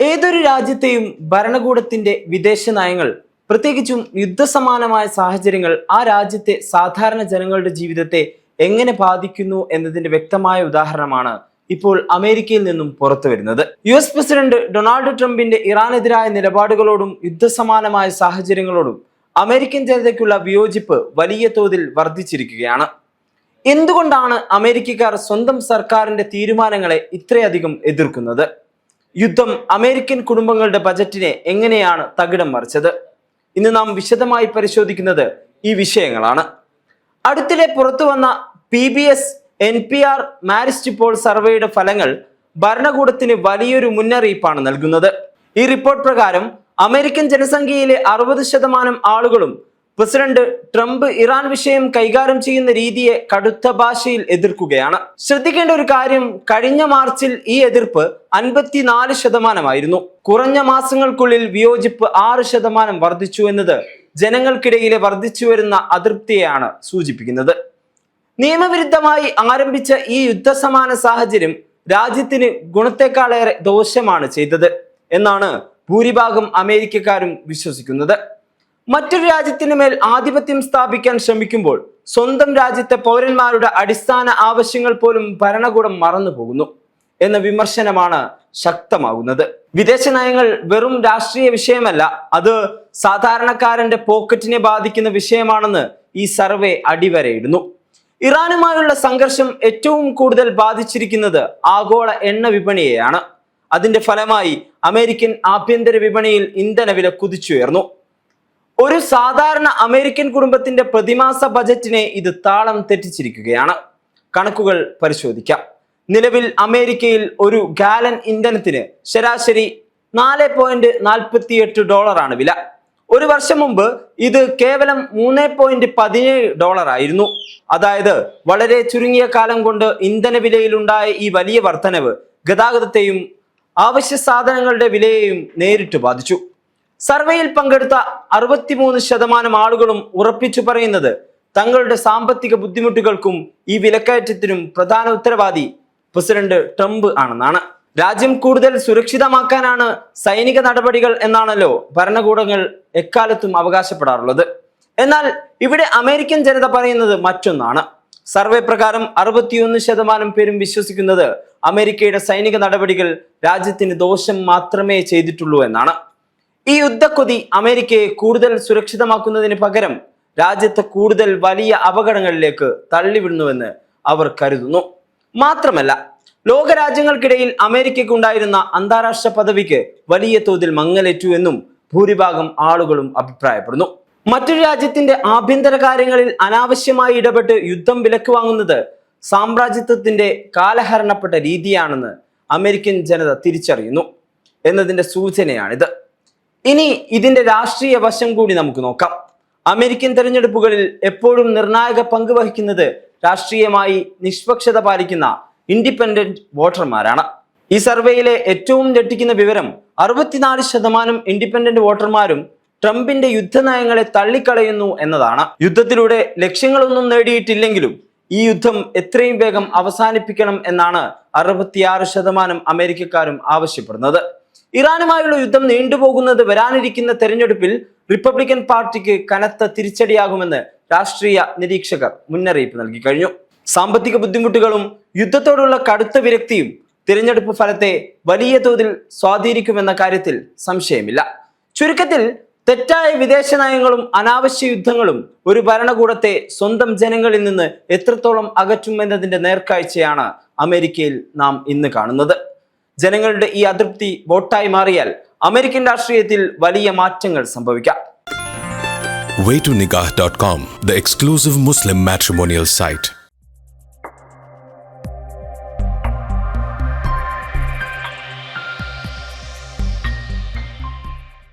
ഏതൊരു രാജ്യത്തെയും ഭരണകൂടത്തിന്റെ വിദേശ നയങ്ങൾ, പ്രത്യേകിച്ചും യുദ്ധസമാനമായ സാഹചര്യങ്ങൾ ആ രാജ്യത്തെ സാധാരണ ജനങ്ങളുടെ ജീവിതത്തെ എങ്ങനെ ബാധിക്കുന്നു എന്നതിന്റെ വ്യക്തമായ ഉദാഹരണമാണ് ഇപ്പോൾ അമേരിക്കയിൽ നിന്നും പുറത്തു വരുന്നത്. US പ്രസിഡന്റ് ഡൊണാൾഡ് ട്രംപിന്റെ ഇറാനെതിരായ നിലപാടുകളോടും യുദ്ധസമാനമായ സാഹചര്യങ്ങളോടും അമേരിക്കൻ ജനതയ്ക്കുള്ള വിയോജിപ്പ് വലിയ തോതിൽ വർദ്ധിച്ചിരിക്കുകയാണ്. എന്തുകൊണ്ടാണ് അമേരിക്കക്കാർ സ്വന്തം സർക്കാരിന്റെ തീരുമാനങ്ങളെ ഇത്രയധികം എതിർക്കുന്നത്? യുദ്ധം അമേരിക്കൻ കുടുംബങ്ങളുടെ ബജറ്റിനെ എങ്ങനെയാണ് തകിടം മറിച്ചത്? ഇന്ന് നാം വിശദമായി പരിശോധിക്കുന്നത് ഈ വിഷയങ്ങളാണ്. അടുത്തിടെ പുറത്തു വന്ന PBS NPR മാരിസ്റ്റ് പോൾ സർവേയുടെ ഫലങ്ങൾ ഭരണകൂടത്തിന് വലിയൊരു മുന്നറിയിപ്പാണ് നൽകുന്നത്. ഈ റിപ്പോർട്ട് പ്രകാരം അമേരിക്കൻ ജനസംഖ്യയിലെ 60% ആളുകളും പ്രസിഡന്റ് ട്രംപ് ഇറാൻ വിഷയം കൈകാര്യം ചെയ്യുന്ന രീതിയെ കടുത്ത ഭാഷയിൽ എതിർക്കുകയാണ്. ശ്രദ്ധിക്കേണ്ട ഒരു കാര്യം, കഴിഞ്ഞ മാർച്ചിൽ ഈ എതിർപ്പ് 54% കുറഞ്ഞ മാസങ്ങൾക്കുള്ളിൽ വിയോജിപ്പ് 6% വർദ്ധിച്ചു എന്നത് ജനങ്ങൾക്കിടയിലെ വർദ്ധിച്ചു വരുന്ന അതൃപ്തിയെയാണ് സൂചിപ്പിക്കുന്നത്. നിയമവിരുദ്ധമായി ആരംഭിച്ച ഈ യുദ്ധസമാന സാഹചര്യം രാജ്യത്തിന് ഗുണത്തെക്കാളേറെ ദോഷമാണ് ചെയ്തത് എന്നാണ് ഭൂരിഭാഗം അമേരിക്കക്കാരും വിശ്വസിക്കുന്നത്. മറ്റൊരു രാജ്യത്തിന് മേൽ ആധിപത്യം സ്ഥാപിക്കാൻ ശ്രമിക്കുമ്പോൾ സ്വന്തം രാജ്യത്തെ പൗരന്മാരുടെ അടിസ്ഥാന ആവശ്യങ്ങൾ പോലും ഭരണകൂടം മറന്നുപോകുന്നു എന്ന വിമർശനമാണ് ശക്തമാകുന്നത്. വിദേശ നയങ്ങൾ വെറും രാഷ്ട്രീയ വിഷയമല്ല, അത് സാധാരണക്കാരന്റെ പോക്കറ്റിനെ ബാധിക്കുന്ന വിഷയമാണെന്ന് ഈ സർവേ അടിവരയിടുന്നു. ഇറാനുമായുള്ള സംഘർഷം ഏറ്റവും കൂടുതൽ ബാധിച്ചിരിക്കുന്നത് ആഗോള എണ്ണ വിപണിയെയാണ്. അതിന്റെ ഫലമായി അമേരിക്കൻ ആഭ്യന്തര വിപണിയിൽ ഇന്ധനവില കുതിച്ചുയർന്നു. ഒരു സാധാരണ അമേരിക്കൻ കുടുംബത്തിന്റെ പ്രതിമാസ ബജറ്റിനെ ഇത് താളം തെറ്റിച്ചിരിക്കുകയാണ്. കണക്കുകൾ പരിശോധിക്കാം. നിലവിൽ അമേരിക്കയിൽ ഒരു ഗാലൻ ഇന്ധനത്തിന് ശരാശരി $4.48 വില. ഒരു വർഷം മുമ്പ് ഇത് കേവലം $3.17 ആയിരുന്നു. അതായത് വളരെ ചുരുങ്ങിയ കാലം കൊണ്ട് ഇന്ധന വിലയിലുണ്ടായ ഈ വലിയ വർധനവ് ഗതാഗതത്തെയും അവശ്യ സാധനങ്ങളുടെ വിലയെയും നേരിട്ട് ബാധിച്ചു. സർവേയിൽ പങ്കെടുത്ത 63% ആളുകളും ഉറപ്പിച്ചു പറയുന്നത് തങ്ങളുടെ സാമ്പത്തിക ബുദ്ധിമുട്ടുകൾക്കും ഈ വിലക്കയറ്റത്തിനും പ്രധാന ഉത്തരവാദി പ്രസിഡന്റ് ട്രംപ് ആണെന്നാണ്. രാജ്യം കൂടുതൽ സുരക്ഷിതമാക്കാനാണ് സൈനിക നടപടികൾ എന്നാണല്ലോ ഭരണകൂടങ്ങൾ എക്കാലത്തും അവകാശപ്പെടാറുള്ളത്. എന്നാൽ ഇവിടെ അമേരിക്കൻ ജനത പറയുന്നത് മറ്റൊന്നാണ്. സർവേ പ്രകാരം 61% പേരും വിശ്വസിക്കുന്നത് അമേരിക്കയുടെ സൈനിക നടപടികൾ രാജ്യത്തിന് ദോഷം മാത്രമേ ചെയ്തിട്ടുള്ളൂ എന്നാണ്. ഈ യുദ്ധക്കൊതി അമേരിക്കയെ കൂടുതൽ സുരക്ഷിതമാക്കുന്നതിന് പകരം രാജ്യത്തെ കൂടുതൽ വലിയ അപകടങ്ങളിലേക്ക് തള്ളിവിടുന്നുവെന്ന് അവർ കരുതുന്നു. മാത്രമല്ല, ലോകരാജ്യങ്ങൾക്കിടയിൽ അമേരിക്കയ്ക്ക് ഉണ്ടായിരുന്ന അന്താരാഷ്ട്ര പദവിക്ക് വലിയ തോതിൽ മങ്ങലേറ്റു എന്നും ഭൂരിഭാഗം ആളുകളും അഭിപ്രായപ്പെടുന്നു. മറ്റൊരു രാജ്യത്തിന്റെ ആഭ്യന്തര കാര്യങ്ങളിൽ അനാവശ്യമായി ഇടപെട്ട് യുദ്ധം വിലക്ക് വാങ്ങുന്നത് സാമ്രാജ്യത്വത്തിന്റെ കാലഹരണപ്പെട്ട രീതിയാണെന്ന് അമേരിക്കൻ ജനത തിരിച്ചറിയുന്നു എന്നതിന്റെ സൂചനയാണിത്. ഇനി ഇതിന്റെ രാഷ്ട്രീയ വശം കൂടി നമുക്ക് നോക്കാം. അമേരിക്കൻ തെരഞ്ഞെടുപ്പുകളിൽ എപ്പോഴും നിർണായക പങ്ക് വഹിക്കുന്നത് രാഷ്ട്രീയമായി നിഷ്പക്ഷത പാലിക്കുന്ന ഇൻഡിപെൻഡന്റ് വോട്ടർമാരാണ്. ഈ സർവേയിലെ ഏറ്റവും ഞെട്ടിക്കുന്ന വിവരം 64% ഇൻഡിപെൻഡന്റ് വോട്ടർമാരും ട്രംപിന്റെ യുദ്ധനയങ്ങളെ തള്ളിക്കളയുന്നു എന്നതാണ്. യുദ്ധത്തിലൂടെ ലക്ഷ്യങ്ങളൊന്നും നേടിയിട്ടില്ലെങ്കിലും ഈ യുദ്ധം എത്രയും വേഗം അവസാനിപ്പിക്കണം എന്നാണ് 66% അമേരിക്കക്കാരും ആവശ്യപ്പെടുന്നത്. ഇറാനുമായുള്ള യുദ്ധം നീണ്ടുപോകുന്നത് വരാനിരിക്കുന്ന തെരഞ്ഞെടുപ്പിൽ റിപ്പബ്ലിക്കൻ പാർട്ടിക്ക് കനത്ത തിരിച്ചടിയാകുമെന്ന് രാഷ്ട്രീയ നിരീക്ഷകർ മുന്നറിയിപ്പ് നൽകി കഴിഞ്ഞു. സാമ്പത്തിക ബുദ്ധിമുട്ടുകളും യുദ്ധത്തോടുള്ള കടുത്ത വിരക്തിയും തിരഞ്ഞെടുപ്പ് ഫലത്തെ വലിയ തോതിൽ സ്വാധീനിക്കുമെന്ന കാര്യത്തിൽ സംശയമില്ല. ചുരുക്കത്തിൽ, തെറ്റായ വിദേശ നയങ്ങളും അനാവശ്യ യുദ്ധങ്ങളും ഒരു ഭരണകൂടത്തെ സ്വന്തം ജനങ്ങളിൽ നിന്ന് എത്രത്തോളം അകറ്റുമെന്നതിന്റെ നേർക്കാഴ്ചയാണ് അമേരിക്കയിൽ നാം ഇന്ന് കാണുന്നത്. ജനങ്ങളുടെ ഈ അതൃപ്തി വോട്ടായി മാറിയാൽ അമേരിക്കൻ രാഷ്ട്രീയത്തിൽ വലിയ മാറ്റങ്ങൾ സംഭവിക്കാം. Waytonikah.com, the exclusive Muslim matrimonial site.